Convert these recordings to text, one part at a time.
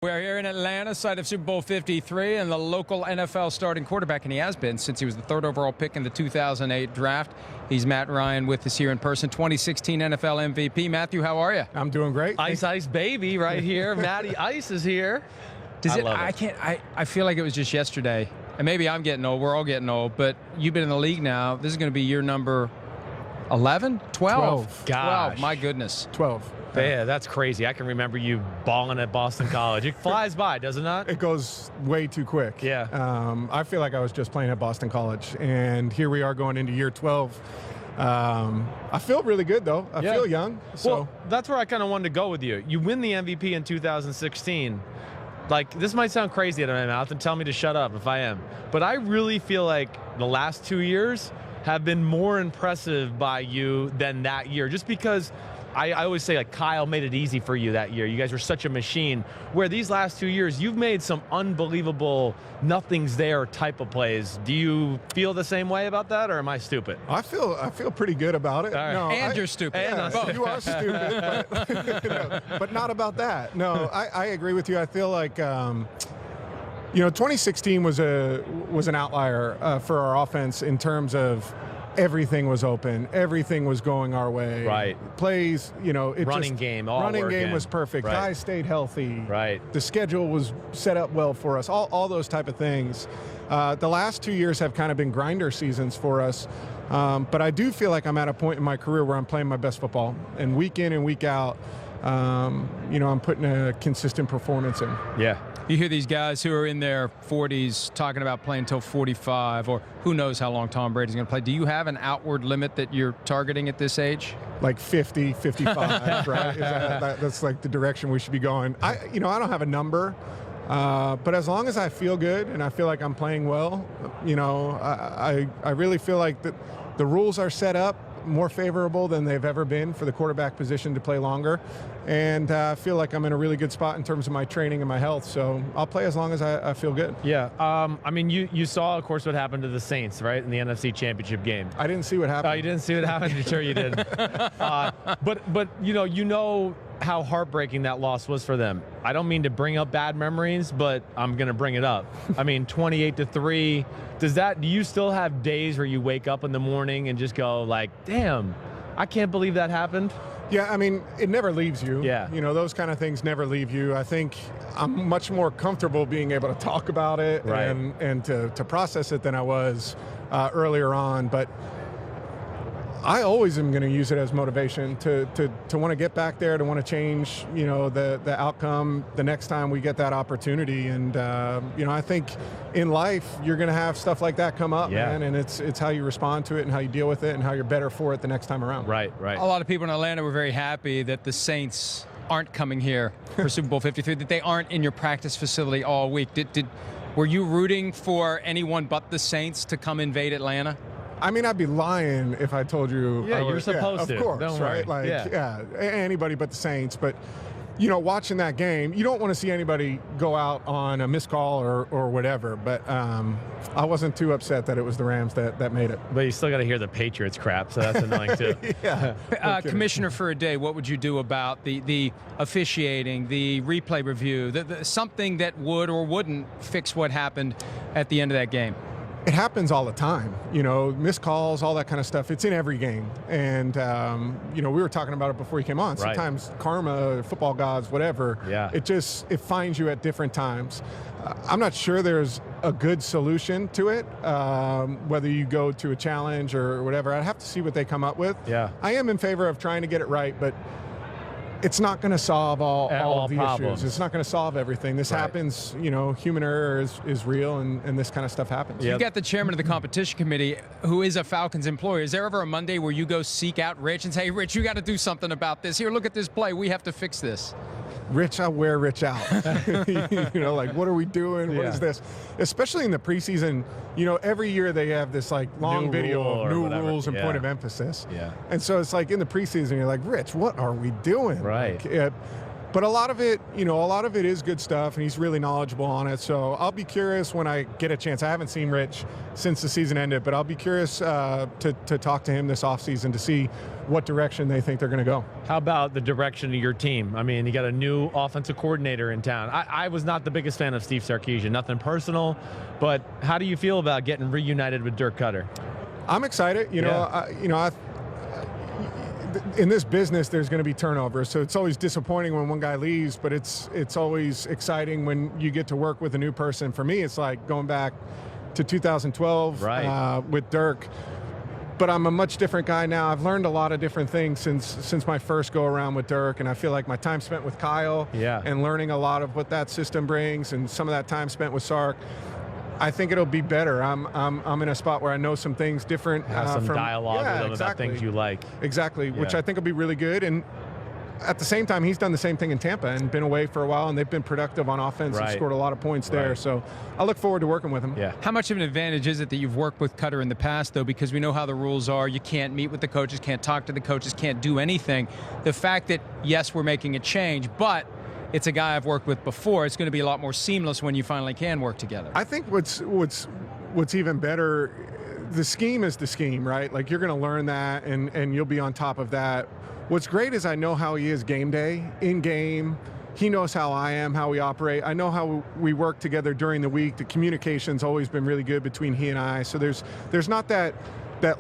We're here in Atlanta, site of Super Bowl 53, and the local NFL starting quarterback, and he has been since he was the third overall pick in the 2008 draft. He's Matt Ryan with us here in person, 2016 NFL MVP. Matthew, how are you? I'm doing great. Ice baby right here. Matty Ice is here. I feel like it was just yesterday, and maybe I'm getting old. We're all getting old, but you've been in the league now. This is going to be year number 11? 12? Gosh. 12, my goodness. 12. Yeah, that's crazy. I can remember you balling at Boston College. It flies by, does it not? It goes way too quick. Yeah. I feel like I was just playing at Boston College, and here we are going into year 12. I feel really good, though. I feel young. So. Well, that's where I kind of wanted to go with you. You win the MVP in 2016. Like, this might sound crazy out of my mouth, and tell me to shut up if I am. But I really feel like the last 2 years have been more impressive by you than that year. Just because I always say, like, Kyle made it easy for you that year. You guys were such a machine. Where these last 2 years, you've made some unbelievable nothing's there type of plays. Do you feel the same way about that, or am I stupid? I feel pretty good about it. Right. No, And you're stupid. Yeah, you are stupid, but not about that. No, I agree with you. I feel like 2016 was an outlier for our offense in terms of everything was open. Everything was going our way. Right. Plays, running game was perfect. Right. Guys stayed healthy. Right. The schedule was set up well for us. All those type of things. The last 2 years have kind of been grinder seasons for us. But I do feel like I'm at a point in my career where I'm playing my best football. And week in and week out, I'm putting a consistent performance in. Yeah. You hear these guys who are in their 40s talking about playing until 45, or who knows how long Tom Brady's going to play. Do you have an outward limit that you're targeting at this age? Like 50, 55, right? That's like the direction we should be going. I don't have a number, but as long as I feel good and I feel like I'm playing well, I really feel like the rules are set up more favorable than they've ever been for the quarterback position to play longer. And I feel like I'm in a really good spot in terms of my training and my health. So I'll play as long as I feel good. Yeah. I mean, you saw, of course, what happened to the Saints, right, in the NFC Championship game. I didn't see what happened. Oh, you didn't see what happened? Sure you did. But you know how heartbreaking that loss was for them. I don't mean to bring up bad memories, but I'm going to bring it up. I mean, 28-3. Do you still have days where you wake up in the morning and just go like, damn, I can't believe that happened? Yeah, I mean, it never leaves you. Yeah. Those kind of things never leave you. I think I'm much more comfortable being able to talk about it and to process it than I was earlier on. But I always am going to use it as motivation to want to get back there, to want to change, the outcome the next time we get that opportunity. And, I think in life you're going to have stuff like that come up, man, and it's how you respond to it and how you deal with it and how you're better for it the next time around. Right. A lot of people in Atlanta were very happy that the Saints aren't coming here for Super Bowl 53, that they aren't in your practice facility all week. Were you rooting for anyone but the Saints to come invade Atlanta? I mean, I'd be lying if I told you. Yeah, you're supposed to. Of course, Don't worry. right? Anybody but the Saints. But, watching that game, you don't want to see anybody go out on a missed call or whatever. But I wasn't too upset that it was the Rams that made it. But you still got to hear the Patriots crap, so that's annoying too. Yeah. Commissioner for a day, what would you do about the officiating, the replay review, something that would or wouldn't fix what happened at the end of that game? It happens all the time, missed calls, all that kind of stuff. It's in every game. And, we were talking about it before you came on. Sometimes karma, football gods, whatever, it finds you at different times. I'm not sure there's a good solution to it, whether you go to a challenge or whatever. I'd have to see what they come up with. Yeah. I am in favor of trying to get it right, but it's not going to solve all of the problems. issues. It's not going to solve everything. This happens, human error is real, and this kind of stuff happens. You've got the chairman of the competition committee who is a Falcons employee. Is there ever a Monday where you go seek out Rich and say, hey, Rich, you got to do something about this. Here, look at this play. We have to fix this. Rich, I wear Rich out. Like, what are we doing? What is this? Especially in the preseason, every year they have this like long video of new rules and point of emphasis. Yeah. And so it's like in the preseason, you're like, Rich, what are we doing? Right. Like, But a lot of it is good stuff, and he's really knowledgeable on it. So I'll be curious when I get a chance. I haven't seen Rich since the season ended, but I'll be curious to talk to him this offseason to see what direction they think they're going to go. How about the direction of your team? I mean, you got a new offensive coordinator in town. I was not the biggest fan of Steve Sarkisian, nothing personal, but how do you feel about getting reunited with Dirk Cutter? I'm excited. In this business, there's going to be turnover, so it's always disappointing when one guy leaves, but it's always exciting when you get to work with a new person. For me, it's like going back to 2012 with Dirk. But I'm a much different guy now. I've learned a lot of different things since my first go around with Dirk, and I feel like my time spent with Kyle and learning a lot of what that system brings, and some of that time spent with Sark, I think it'll be better. I'm in a spot where I know some things different. Have some dialogue with them about things you like. Exactly, which I think will be really good. And at the same time, he's done the same thing in Tampa and been away for a while, and they've been productive on offense and scored a lot of points there. So I look forward to working with him. Yeah. How much of an advantage is it that you've worked with Cutter in the past, though, because we know how the rules are. You can't meet with the coaches, can't talk to the coaches, can't do anything. The fact that, yes, we're making a change, but it's a guy I've worked with before, it's going to be a lot more seamless when you finally can work together. I think what's even better, the scheme is the scheme, right? Like, you're going to learn that, and you'll be on top of that. What's great is I know how he is game day, in game. He knows how I am, how we operate. I know how we work together during the week. The communication's always been really good between he and I. So there's not that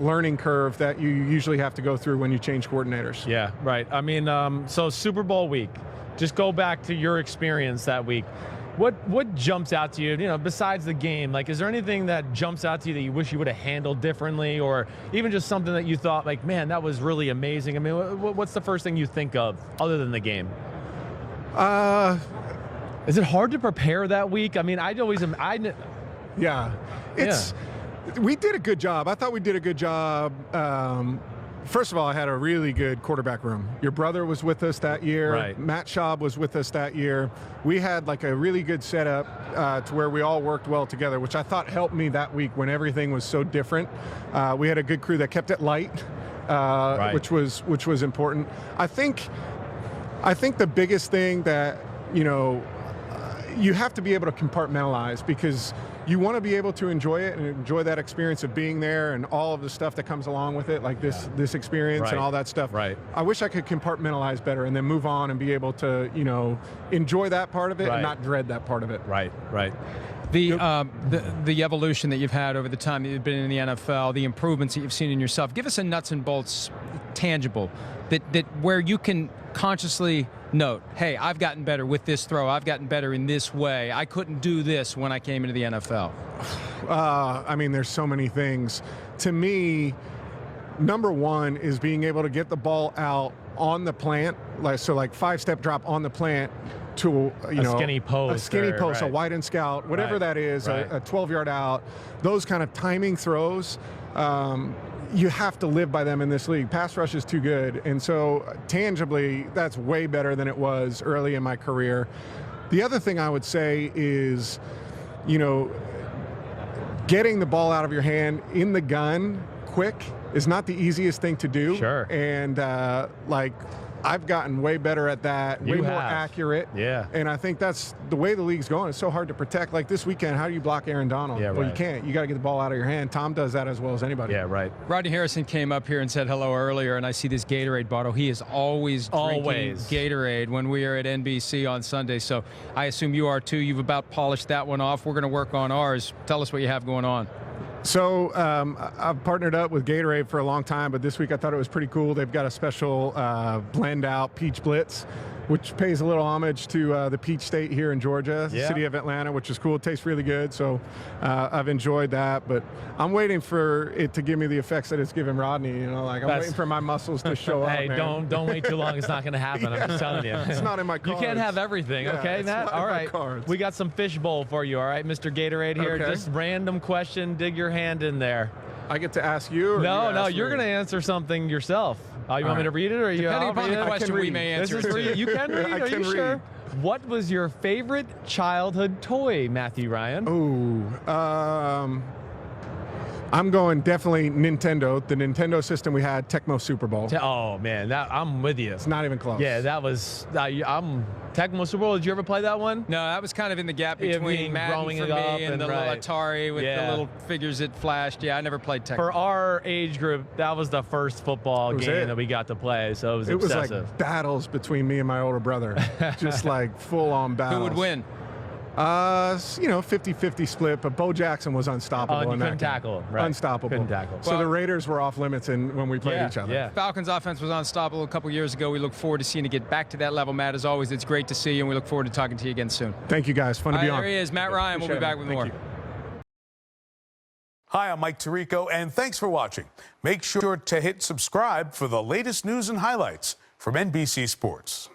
learning curve that you usually have to go through when you change coordinators. Yeah, right. I mean, so Super Bowl week, just go back to your experience that week. What jumps out to you, besides the game? Like, is there anything that jumps out to you that you wish you would have handled differently, or even just something that you thought, like, man, that was really amazing? I mean, what's the first thing you think of other than the game? Is it hard to prepare that week? I mean, we did a good job. I thought we did a good job. First of all, I had a really good quarterback room. Your brother was with us that year. Right. Matt Schaub was with us that year. We had like a really good setup to where we all worked well together, which I thought helped me that week when everything was so different. We had a good crew that kept it light, which was important. I think the biggest thing that, you have to be able to compartmentalize, because you want to be able to enjoy it and enjoy that experience of being there and all of the stuff that comes along with it, like this experience and all that stuff. Right. I wish I could compartmentalize better and then move on and be able to, enjoy that part of it and not dread that part of it. Right. The evolution that you've had over the time that you've been in the NFL, the improvements that you've seen in yourself, give us a nuts and bolts tangible that where you can consciously note, hey, I've gotten better with this throw. I've gotten better in this way. I couldn't do this when I came into the NFL. There's so many things. To me, number one is being able to get the ball out on the plant, like 5-step drop on the plant to a skinny post, a wide and scout, whatever that is, a 12-yard out. Those kind of timing throws. You have to live by them in this league. Pass rush is too good. And so tangibly, that's way better than it was early in my career. The other thing I would say is, getting the ball out of your hand in the gun quick is not the easiest thing to do. Sure. And I've gotten way better at that, way more accurate. Yeah. And I think that's the way the league's going. It's so hard to protect. Like this weekend, how do you block Aaron Donald? Yeah, well, you can't. You got to get the ball out of your hand. Tom does that as well as anybody. Yeah, right. Rodney Harrison came up here and said hello earlier, and I see this Gatorade bottle. He is always drinking Gatorade when we are at NBC on Sunday, so I assume you are too. You've about polished that one off. We're going to work on ours. Tell us what you have going on. So I've partnered up with Gatorade for a long time, but this week I thought it was pretty cool. They've got a special blend out Peach Blitz, which pays a little homage to the Peach State here in Georgia, the city of Atlanta, which is cool. It tastes really good, so I've enjoyed that. But I'm waiting for it to give me the effects that it's given Rodney. I'm waiting for my muscles to show up. Hey, man. don't wait too long. It's not going to happen. I'm just telling you. It's not in my cards. You can't have everything, okay, Matt? All right. We got some fishbowl for you, all right, Mr. Gatorade here. Okay. Just random question. Dig your hand in there. I get to ask you? Or no, you're going to answer something yourself. You want me to read it, or depending upon the question, we may answer. This is for you. You can read. Are you sure? What was your favorite childhood toy, Matthew Ryan? Oh, I'm going definitely Nintendo. The Nintendo system we had, Tecmo Super Bowl. Oh man, I'm with you. It's not even close. Yeah, that was. I'm Tecmo Super Bowl. Did you ever play that one? No, that was kind of in the gap between being Madden growing for it me up and the little Atari with the little figures that flashed. Yeah, I never played Tecmo. For our age group, that was the first football game that we got to play, so it was obsessive. Was like battles between me and my older brother, just like full-on battles. Who would win? 50-50 split, but Bo Jackson was unstoppable. And you couldn't tackle, right? Unstoppable. Couldn't tackle. So the Raiders were off limits when we played each other. Yeah. Falcons offense was unstoppable a couple years ago. We look forward to seeing it get back to that level. Matt, as always, it's great to see you, and we look forward to talking to you again soon. Thank you, guys. Fun to be on. There he is, Matt Ryan. We'll be back with more. Hi, I'm Mike Tirico, and thanks for watching. Make sure to hit subscribe for the latest news and highlights from NBC Sports.